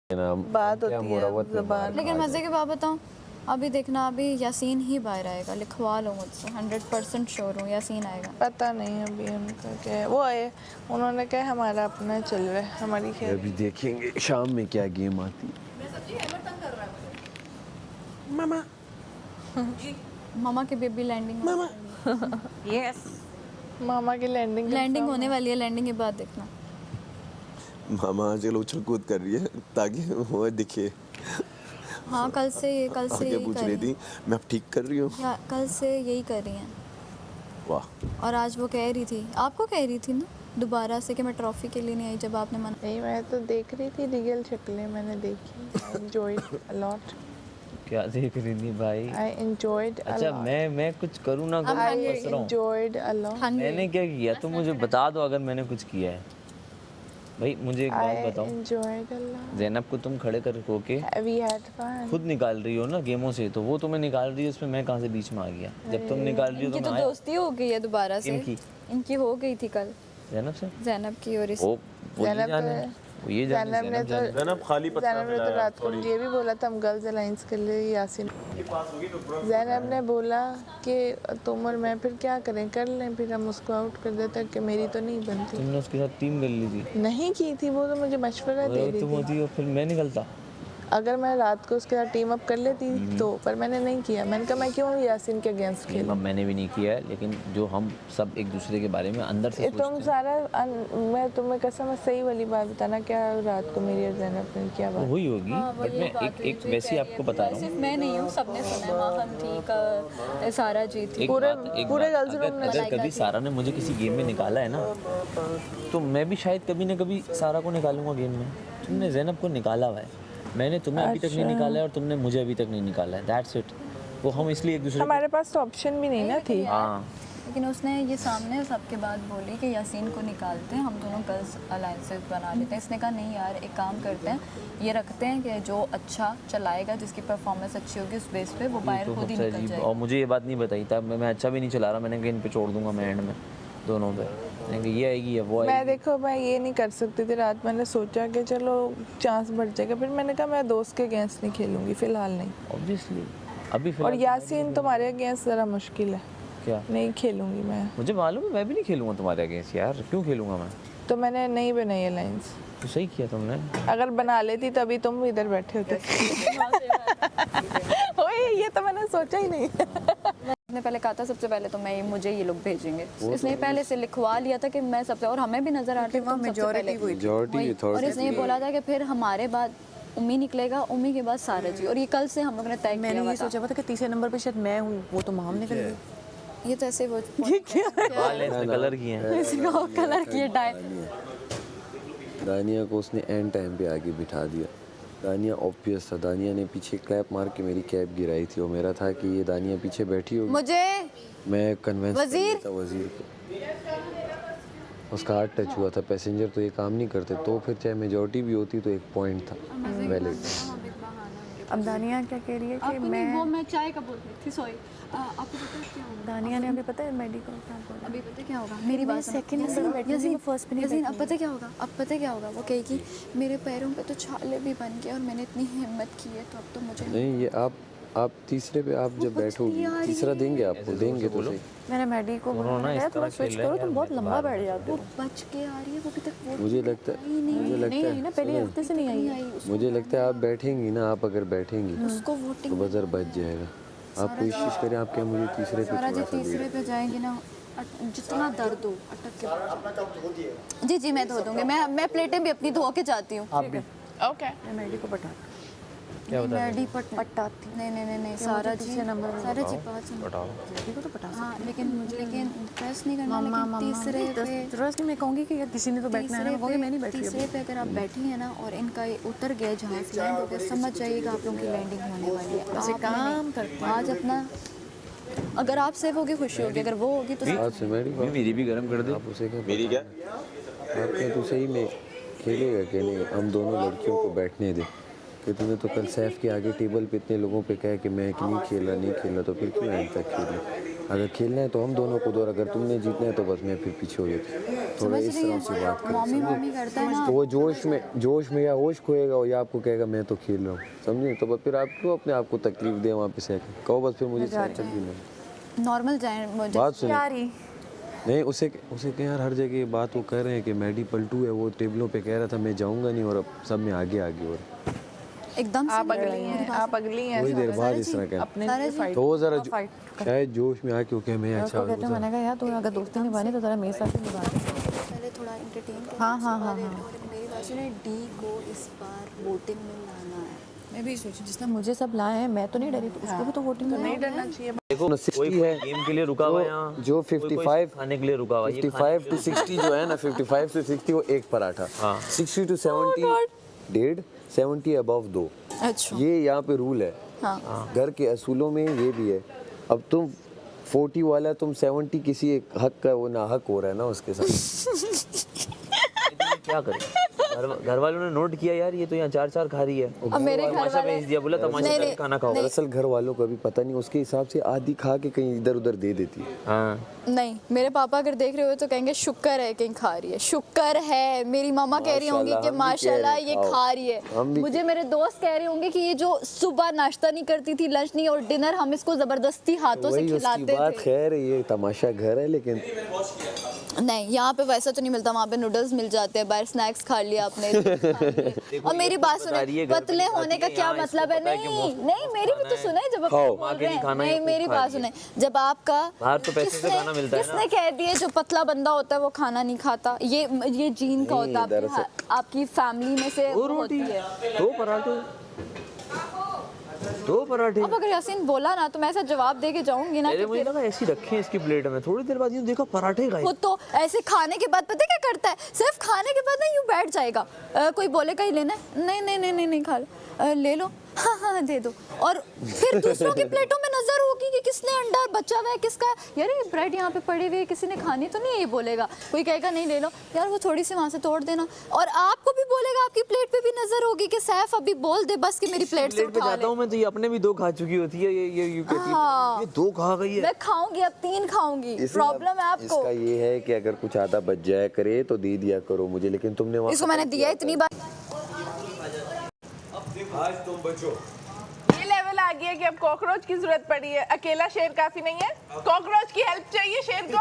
बात होती है ज़बान। लेकिन मजे की बात बताऊं, अभी देखना, अभी यासीन ही बाहर आएगा, लिखवा लो मुझसे, 100% श्योर हूँ यासीन आएगा। पता नहीं अभी उनका क्या है, वो आए उन्होंने कहा हमारा अपना चल रहा है, हमारी खैर। अभी देखेंगे शाम में क्या गेम आती है। मामा मामा की बेबी लैंडिंग मामा यस मामा की लैंडिंग होने वाली है, लैंडिंग के बाद देखना। मामा आजकल उछल कूद कर रही है ताकि वो दिखे। हाँ कल से क्या यही पूछ कर रही रही थी? मैं अब ठीक कर रही हूँ। हैं, कल से यही कर रही हैं। वाह। और आज वो कह रही थी, आपको कह रही थी ना दोबारा से कि मैं ट्रॉफी के लिए नहीं आई, जब आपने मना। नहीं, मैं तो देख रही थी रियल शक्लें, मैंने देखी। I enjoyed a lot. क्या देख रही थी भाई? आई एंजॉयड अ अच्छा, लॉट। मैं कुछ करूँ ना करूँ, आई फंस रहा हूँ। Enjoyed a lot. मैंने क्या किया तो मुझे बता दो अगर मैंने कुछ किया है। भाई मुझे एक बात बताओ, एंजॉयड अ लॉट। ज़ैनब को तुम खड़े कर के वी हैड फन। खुद निकाल रही हो ना गेमों से, तो वो तुम्हें निकाल रही है, उसमें मैं कहाँ से बीच में आ गया? जब तुम निकाल रही हो इनकी तो तो मैं आया। दोस्ती हो गई है दोबारा से। इनकी हो गई थी कल ज़ैनब से ज़ैनब की, और वो ये ज़ैनब जाने, वो ये जाने, ज़ैनब ने तो ज़ैनब खाली पत्ता ज़ैनब ने तो रात को ये भी बोला था हम गर्ल्स अलायंस के लिए यासीन। ज़ैनब ने बोला कि तुम और मैं फिर क्या करें, कर लें, फिर हम उसको आउट कर देते कि मेरी तो नहीं बनती। तुमने उसके साथ टीम कर ली थी। नहीं की थी, वो तो मुझे मशवरा दे अगर रही तुम थी। होती हो फिर मैं निकलता। अगर मैं रात को उसके साथ टीम अप कर लेती तो, पर मैंने नहीं किया। मैंने कहा मैं क्यों यासीन के अगेंस्ट टीम खेलूं। अप मैंने भी नहीं किया है, लेकिन जो हम सब एक दूसरे के बारे में अंदर से तुम सोचते हैं, सारा मैं तुम्हें कसम सही वाली बात बताना, क्या रात को मेरी और ज़ैनब ने क्या वो बात। वही होगी। बट मैं एक वैसे आपको बता रहा हूँ, सिर्फ मैं नहीं हूँ, सबने सुना है, माहन थी, सारा जी थी। एक पूरे बात, रूम ने अगर कभी सारा ने मुझे किसी गेम में निकाला है ना, तो मैं भी शायद कभी ना कभी सारा को निकालूंगा गेम में। तुमने ज़ैनब को निकाला हुआ है, मैंने तुम्हें अभी तक नहीं निकाला है, और तुमने मुझे अभी तक नहीं निकाला है। That's it. वो हम इसलिए एक दूसरे हमारे पास तो ऑप्शन भी नहीं ना थी। हाँ, लेकिन उसने ये सामने सबके बाद बोली कि यासीन को निकालते हैं, हम दोनों गर्ल्स अलायंसेस बना लेते हैं। इसने कहा नहीं यार, एक काम करते हैं, ये रखते हैं कि जो अच्छा चलाएगा, जिसकी परफॉर्मेंस अच्छी होगी, उस बेस पे वो बाहर तो खुद ही सबसे निकल अजीब, जाएगा। और मुझे ये बात नहीं बताई तब मैं अच्छा भी नहीं चला रहा, मैंने कहा इन पे छोड़ दूंगा मैं एंड में दोनों पे। मैंने कहा ये आएगी या वो मैं आएगी। देखो मैं ये नहीं कर सकती थी रात, मैंने सोचा कि चलो चांस बढ़ जाएगा, फिर मैंने कहा मैं दोस्त के अगेंस्ट नहीं खेलूंगी फिलहाल, नहीं। ऑब्वियसली अभी और फिलहाल यासीन तुम्हारे अगेंस्ट ज़रा मुश्किल है, क्या? नहीं खेलूंगी मैं। मुझे मालूम है, मैं भी नहीं खेलूंगा तुम्हारे अगेंस्ट यार, क्यों खेलूंगा मैं? तो मैंने नहीं बनाई अलायंस। तो सही किया तुमने। अगर बना लेती तभी तुम इधर बैठे होते। ओए ये तो मैंने सोचा ही नहीं। उसने पहले कहा था सबसे पहले तो मुझे ये लोग भेजेंगे, इसने पहले से लिखवा लिया था कि मैं सबसे, और हमें भी नजर आ रही थी मेजॉरिटी मेजॉरिटी और इसने ये बोला था कि फिर हमारे बाद उम्मी निकलेगा, उम्मी के बाद सारा जी, और ये कल से हम लोग ने तय किया। मैंने ये सोचा था कि तीसरे नंबर पे शायद मैं हूँ, वो तो माम निकल गई। ये तो ऐसे वो ये क्या है? बाल इसने कलर किए हैं। इसी को कलर किए डाई। दानिया को उसने एंड टाइम पे आगे बिठा दिया। दानिया ऑब्वियस था, दानिया ने पीछे क्लैप मार के मेरी कैप गिराई थी, और मेरा था कि ये दानिया पीछे बैठी होगी। मुझे मैं कन्वेंस वजीर था वजीर को, उसका हाथ टच हुआ था। पैसेंजर तो ये काम नहीं करते, तो फिर चाहे मेजॉरिटी भी होती तो एक पॉइंट था वैलिड। अब दानिया क्या कह रही है कि मैं चाय का बोल रही थी, सॉरी। आपको पता है क्या होगा? दानिया ने अभी पता है मेडिकल क्या बोला? अभी पता है क्या होगा? मेरी बात सेकंड नंबर पे बैठी थी, मैं फर्स्ट पे नहीं यासीन, बैठी अब पता है क्या होगा? अब पता है क्या होगा? वो कहेगी मेरे पैरों पे तो छाले भी बन गए और मैंने इतनी हिम्मत की है, तो अब तो मुझे नहीं, ये आप तीसरे पे आप जब बैठोगी, तीसरा देंगे आपको, देंगे तो सही। मैंने मेडी को दोनों ना बोला इस थोड़ा तरह स्विच खेल करो, रहे तुम हैं, बहुत मैं लंबा तो बैठ जाते वो हो। बच के आ रही है, वो अभी तक वो मुझे लगता नहीं ना, पहले हफ्ते से नहीं आई है। मुझे लगता है आप बैठेंगी ना, आप अगर बैठेंगी उसको वोटिंग तो बजर बच जाएगा। आप कोशिश करें, आप क्या मुझे तीसरे पे सारा जी थोड़ा सा तीसरे पे जाएंगे ना, जितना दर्द हो अटक के। जी मैं धो दूंगी, मैं प्लेटें भी अपनी धो के जाती हूँ। ओके मैं मेडी को बता क्या बता रहे मैं पटाती नहीं सारा जी, सारा जी बात सुनो। मेडी को तो बता हाँ लेकिन प्रेस नहीं करना, लेकिन तीसरे पे रोज नहीं, मैं कहूँगी कि यार किसी ने तो बैठना है ना, मैं कहूँगी मैं नहीं बैठ रही तीसरे पे अगर आप बैठी हैं ना और इनका ये उतर गया जहाँ से लैंड हो गया, समझ जाइएगा आप लोगों की लैंडिंग होने वाली है। ऐसे आपने काम नहीं। करते आज अपना, अगर आप सेफ होगी खुशी होगी, अगर वो होगी तो आज से मेरी भी गर्म कर दे। आप उसे क्या मेरी क्या आप क्या तू सही में खेलेगा कि नहीं? हम दोनों लड़कियों को बैठने दे कि तूने तो कल सैफ के आगे टेबल पे इतने लोगों पे कहा कि मैं कि नहीं खेला, तो फिर क्यों एंड तक खेला? अगर खेलना है तो हम दोनों को दो, और अगर तुमने जीतना है तो बस मैं फिर पीछे हो जाती। थोड़ा इस तरह से बात करें, मम्मी मम्मी करता है ना, तो वो जोश में या होश खोएगा या आपको कहेगा मैं तो खेल रहा हूँ, समझे? तो बस फिर आप क्यों अपने आप को तकलीफ दे वहाँ पे से कहो बस फिर मुझे साइकिल भी नहीं। नॉर्मल जाए मुझे बात सुनो, यार ही नहीं उसे कह यार, हर जगह ये बात वो कह रहे हैं कि मैडी पलटू है, वो टेबलों पे कह रहा था मैं जाऊंगा नहीं, और अब सब में आगे और एकदम से आप अगली हैं, आप अगली हैं। थोड़ी देर बाद इस तरह अपने सारे लिए fight तो वो जरा fight शायद जोश में आके क्या मैं अच्छा उसको कहते हैं, मैंने कहा यार तू अगर दोस्ती निभानी तो जरा मेरे साथ ही निभा दे। पहले थोड़ा एंटरटेन करो। हाँ हाँ हाँ और हाँ मेरी बात सुने, डी को इस बार वोटिंग में लाना है। मैं भी सोचूं जिसने मुझे सब लाए हैं, मैं तो नहीं डरी, उसको भी तो वोटिंग में नहीं डरना चाहिए। देखो कोई गेम के लिए रुका हुआ है यहाँ, जो कोई 55 खाने के लिए रुका हुआ है। ये 55 to 60 जो है ना, 55 to 60 वो एक पराठा, हाँ। 60 to 70 डेढ़, 70 अबव दो, अच्छा ये यहाँ पे रूल है। हाँ घर के असूलों में ये भी है। अब तुम 40 वाला, तुम 70 किसी एक हक का वो ना हक हो रहा है ना उसके साथ। क्या करें, घर वालों ने नोट किया यार ये तो यहाँ 4 खा रही है, अब मेरे घर तमाशा वाले भेज दिया, बोला तमाशा नहीं, करके खाना खाओ। दरअसल घर वालों को अभी पता नहीं, उसके हिसाब से आधी खा के कहीं इधर उधर दे देती है। हाँ नहीं, मेरे पापा अगर देख रहे हो तो कहेंगे शुक्र है कहीं खा रही है, शुक्र है। मेरी मामा कह रही होंगी कि माशाल्लाह, हम भी कह रहे माशाल्लाह ये खाओ। खा रही हम है। भी मुझे मेरे दोस्त कह रहे होंगे कि ये जो सुबह नाश्ता नहीं करती थी, लंच नहीं और डिनर, हम इसको जबरदस्ती हाथों से वही उसकी खिलाते बात, थे। खैर ये तमाशा घर है, लेकिन नहीं, यहाँ पे वैसा तो नहीं मिलता, वहाँ पे नूडल्स मिल जाते हैं, बाहर स्नैक्स खा लिया आपने, और मेरी बात सुने, पतले होने का क्या मतलब है? नहीं नहीं, मेरी भी तो सुने, जब आप बोल रहे हैं, नहीं मेरी बात सुने, जब आपका बाहर तो पैसे से खाना मिलता है ना। किसने कह दिया जो पतला बंदा होता है वो खाना नहीं खाता? ये जीन का होता है, आपकी फैमिली में से दो होती रोटी, है। दो पराठे। अब अगर यासीन बोला ना तो मैं ऐसा जवाब दे के जाऊंगी ना अरे कि मुझे लगा ऐसी रखे हैं इसकी प्लेट में, थोड़ी देर बाद यूं देखा पराठे खाए। खुद तो ऐसे खाने के बाद पता है क्या करता है, सिर्फ खाने के बाद ना यूं बैठ जाएगा, कोई बोलेगा ही लेना है, नहीं नहीं नहीं नहीं नहीं खा लो, ले लो, हाँ हाँ दे दो, और फिर दूसरों की प्लेटों में नजर होगी कि किसने अंडा बचा हुआ है, किसका है, यार ये ब्रेड यहाँ पे पड़ी हुई है, किसी ने खानी तो नहीं है, ये बोलेगा। कोई कहेगा नहीं ले लो यार, वो थोड़ी सी वहाँ से तोड़ देना, और आपको भी बोलेगा, आपकी प्लेट पे भी नजर होगी कि सैफ अभी बोल दे बस कि मेरी प्लेट से प्लेट पे उठा जाता ले। हूँ मैं तो ये अपने भी 2 खा चुकी होती है, ये कहती है हाँ। ये 2 खा गई है। मैं खाऊंगी, अब 3 खाऊंगी, प्रॉब्लम है आपको। इसका ये है कि अगर कुछ आधा बच जाए करे तो दे दिया करो मुझे, लेकिन तुमने वहाँ इसको मैंने दिया इतनी बार। आज तुम बचो। ये लेवल आ गया कि अब कॉकरोच की जरूरत पड़ी है, अकेला शेर काफी नहीं है, कॉकरोच की हेल्प चाहिए शेर को।